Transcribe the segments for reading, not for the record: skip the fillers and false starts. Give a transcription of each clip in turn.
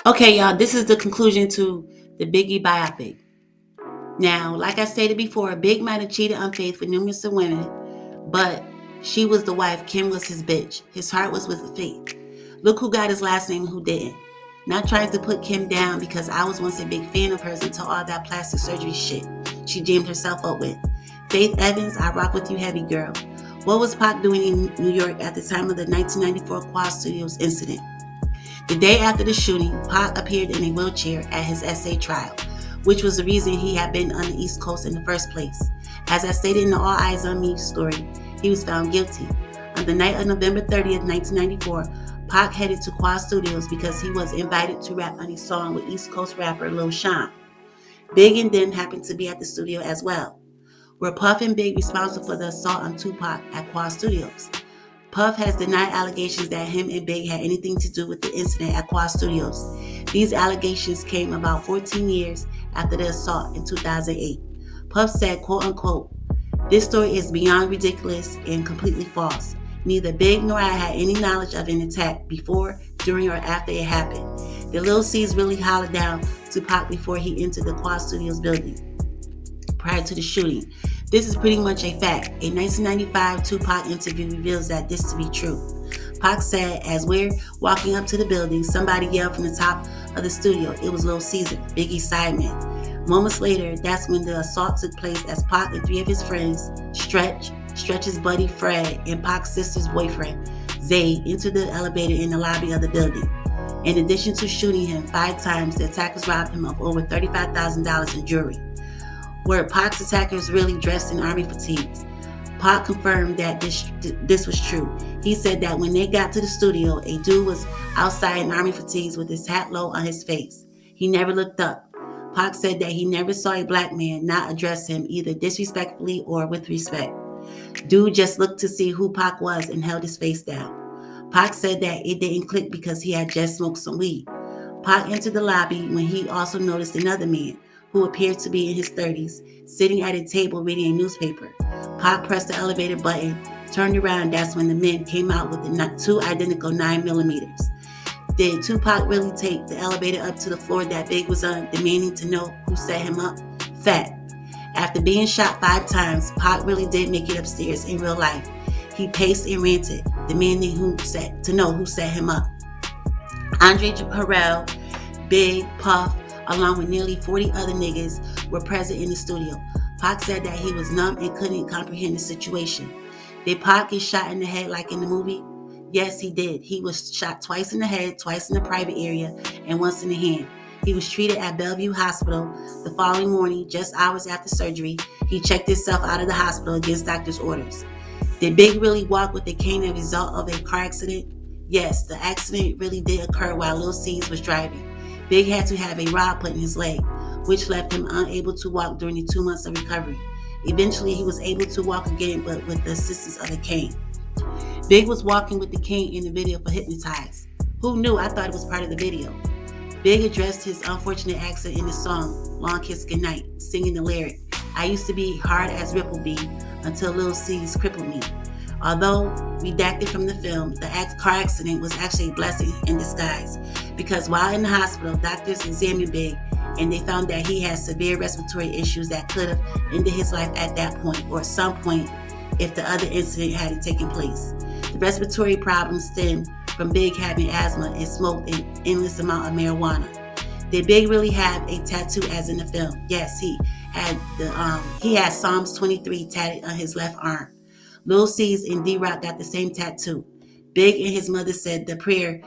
Okay, y'all, this is the conclusion to the Biggie biopic. Now, like I stated before, Big might have cheated on Faith with numerous of women, but she was the wife. Kim was his bitch. His heart was with Faith. Look who got his last name and who didn't. Not trying to put Kim down because I was once a big fan of hers until all that plastic surgery shit she jammed herself up with. Faith Evans, I rock with you heavy, girl. What was Pac doing in New York at the time of the 1994 Quad Studios incident? The day after the shooting, Pac appeared in a wheelchair at his essay trial, which was the reason he had been on the East Coast in the first place. As I stated in the All Eyes on Me story, he was found guilty. On the night of November 30th, 1994, Pac headed to Quad Studios because he was invited to rap on a song with East Coast rapper Lil Sean. Big and them happened to be at the studio as well. Were Puff and Big responsible for the assault on Tupac at Quad Studios? Puff has denied allegations that him and Big had anything to do with the incident at Quad Studios. These allegations came about 14 years after the assault in 2008. Puff said, quote unquote, "This story is beyond ridiculous and completely false. Neither Big nor I had any knowledge of an attack before, during, or after it happened. The Lil C's really hollered down to Pac before he entered the Quad Studios building prior to the shooting. This is pretty much a fact. A 1995 Tupac interview reveals that this to be true. Pac said, as we're walking up to the building, somebody yelled from the top of the studio. It was Lil Caesar, Biggie's sideman. Moments later, that's when the assault took place as Pac and three of his friends, Stretch's buddy Fred, and Pac's sister's boyfriend, Zayd, entered the elevator in the lobby of the building. In addition to shooting him 5 times, the attackers robbed him of over $35,000 in jewelry. Were Pac's attackers really dressed in army fatigues? Pac confirmed that this was true. He said that when they got to the studio, a dude was outside in army fatigues with his hat low on his face. He never looked up. Pac said that he never saw a black man not address him either disrespectfully or with respect. Dude just looked to see who Pac was and held his face down. Pac said that it didn't click because he had just smoked some weed. Pac entered the lobby when he also noticed another man who appeared to be in his 30s, sitting at a table reading a newspaper. Pac pressed the elevator button, turned around, that's when the men came out with the 2 identical 9mm. Did Tupac really take the elevator up to the floor that Big was on, demanding to know who set him up? Fact. After being shot 5 times, Pac really did make it upstairs in real life. He paced and ranted, demanding to know who set him up. Andre Harrell, Big, Puff, along with nearly 40 other niggas, were present in the studio. Pac said that he was numb and couldn't comprehend the situation. Did Pac get shot in the head like in the movie? Yes, he did. He was shot twice in the head, twice in the private area, and once in the hand. He was treated at Bellevue Hospital. The following morning, just hours after surgery, he checked himself out of the hospital against doctor's orders. Did Big really walk with a cane as a result of a car accident? Yes, the accident really did occur while Lil C's was driving. Big had to have a rod put in his leg, which left him unable to walk during the 2 months of recovery. Eventually, he was able to walk again, but with the assistance of a cane. Big was walking with the cane in the video for Hypnotize. Who knew? I thought it was part of the video. Big addressed his unfortunate accident in the song Long Kiss Goodnight, singing the lyric, "I used to be hard as Ripple B until Lil C's crippled me." Although redacted from the film, the car accident was actually a blessing in disguise because while in the hospital, doctors examined Big and they found that he had severe respiratory issues that could have ended his life at that point or some point if the other incident hadn't taken place. The respiratory problems stemmed from Big having asthma and smoked an endless amount of marijuana. Did Big really have a tattoo as in the film? Yes, he had Psalms 23 tatted on his left arm. Lil C's and D-Rock got the same tattoo. Big and his mother said the prayer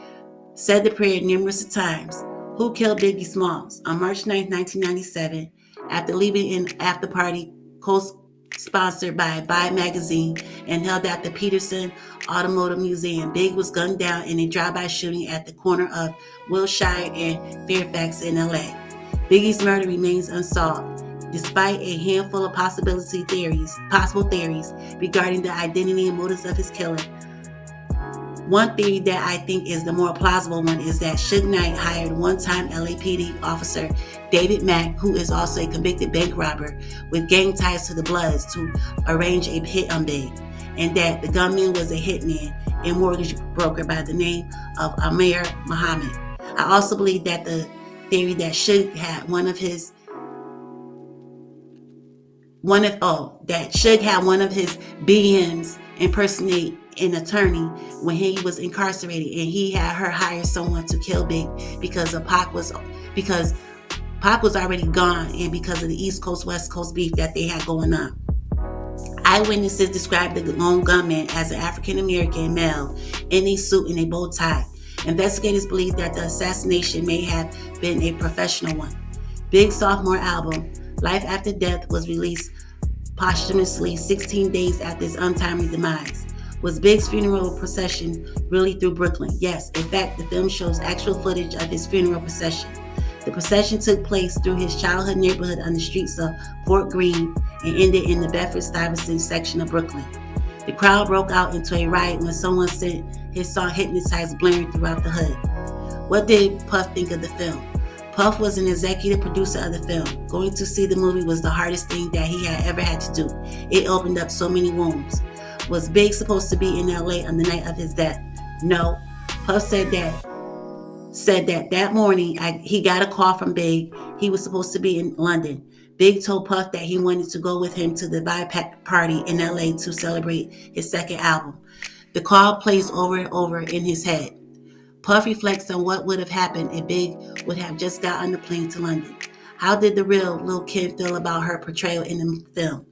numerous times. Who killed Biggie Smalls? On March 9, 1997, after leaving an after party co-sponsored by Vibe magazine and held at the Peterson Automotive Museum, Big was gunned down in a drive-by shooting at the corner of Wilshire and Fairfax in LA. Biggie's murder remains unsolved, despite a handful of possible theories regarding the identity and motives of his killer. One theory that I think is the more plausible one is that Suge Knight hired one-time LAPD officer David Mack, who is also a convicted bank robber with gang ties to the Bloods, to arrange a hit on Big, and that the gunman was a hitman and mortgage broker by the name of Amir Muhammad. I also believe that the theory that Suge had one of his BMs impersonate an attorney when he was incarcerated, and he had her hire someone to kill Big because Pac was already gone, and because of the East Coast West Coast beef that they had going on. Eyewitnesses described the lone gunman as an African American male in a suit and a bow tie. Investigators believe that the assassination may have been a professional one. Big's sophomore album, Life After Death, was released posthumously 16 days after his untimely demise. Was Big's funeral procession really through Brooklyn? Yes. In fact, the film shows actual footage of his funeral procession. The procession took place through his childhood neighborhood on the streets of Fort Greene and ended in the Bedford-Stuyvesant section of Brooklyn. The crowd broke out into a riot when someone said his song Hypnotized blaring throughout the hood. What did Puff think of the film? Puff was an executive producer of the film. Going to see the movie was the hardest thing that he had ever had to do. It opened up so many wounds. Was Big supposed to be in LA on the night of his death? No. Puff said that morning he got a call from Big. He was supposed to be in London. Big told Puff that he wanted to go with him to the Biopic party in LA to celebrate his second album. The call plays over and over in his head. Puff reflects on what would have happened if Big would have just got on the plane to London. How did the real Lil' Kim feel about her portrayal in the film?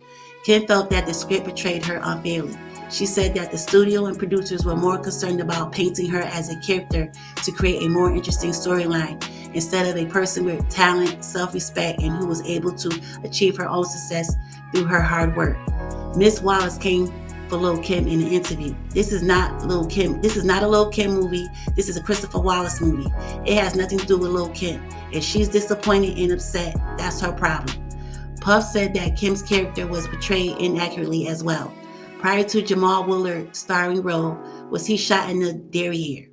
Kim felt that the script portrayed her unfairly. She said that the studio and producers were more concerned about painting her as a character to create a more interesting storyline instead of a person with talent, self-respect, and who was able to achieve her own success through her hard work. Miss Wallace came for Lil' Kim in an interview. This is not Lil' Kim. This is not a Lil' Kim movie. This is a Christopher Wallace movie. It has nothing to do with Lil' Kim. If she's disappointed and upset, that's her problem. Puff said that Kim's character was portrayed inaccurately as well. Prior to Jamal Willard's starring role, was he shot in the derriere?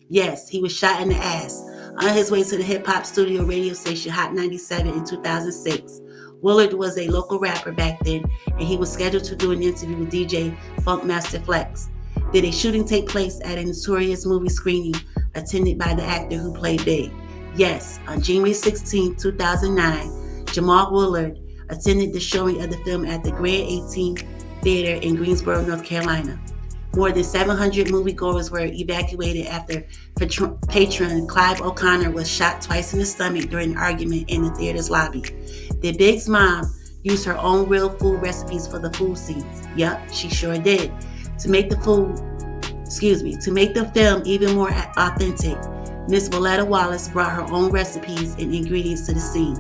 Yes, he was shot in the ass. On his way to the hip-hop studio radio station Hot 97 in 2006. Willard was a local rapper back then, and he was scheduled to do an interview with DJ Funkmaster Flex. Did a shooting take place at a Notorious movie screening attended by the actor who played Big? Yes, on January 16, 2009, Jamal Willard attended the showing of the film at the Grand 18 Theater in Greensboro, North Carolina. More than 700 moviegoers were evacuated after patron Clive O'Connor was shot twice in the stomach during an argument in the theater's lobby. Did Big's mom use her own real food recipes for the food scenes? Yep, she sure did. To make the film even more authentic, Miss Valletta Wallace brought her own recipes and ingredients to the scene.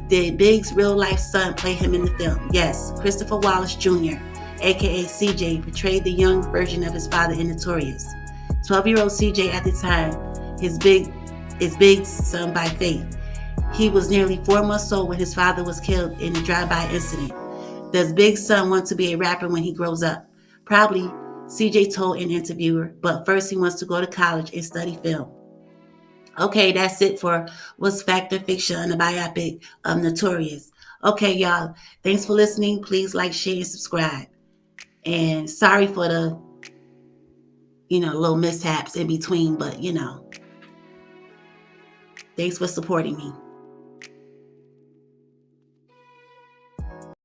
Did Big's real-life son play him in the film? Yes, Christopher Wallace Jr., aka CJ, portrayed the young version of his father in Notorious. 12-year-old CJ at the time is Big's son by faith. He was nearly 4 months old when his father was killed in a drive-by incident. Does Big's son want to be a rapper when he grows up? Probably, CJ told an interviewer, but first he wants to go to college and study film. Okay, that's it for What's Fact or Fiction on the biopic of Notorious. Okay, y'all, thanks for listening. Please like, share, and subscribe. And sorry for the, little mishaps in between, but, thanks for supporting me.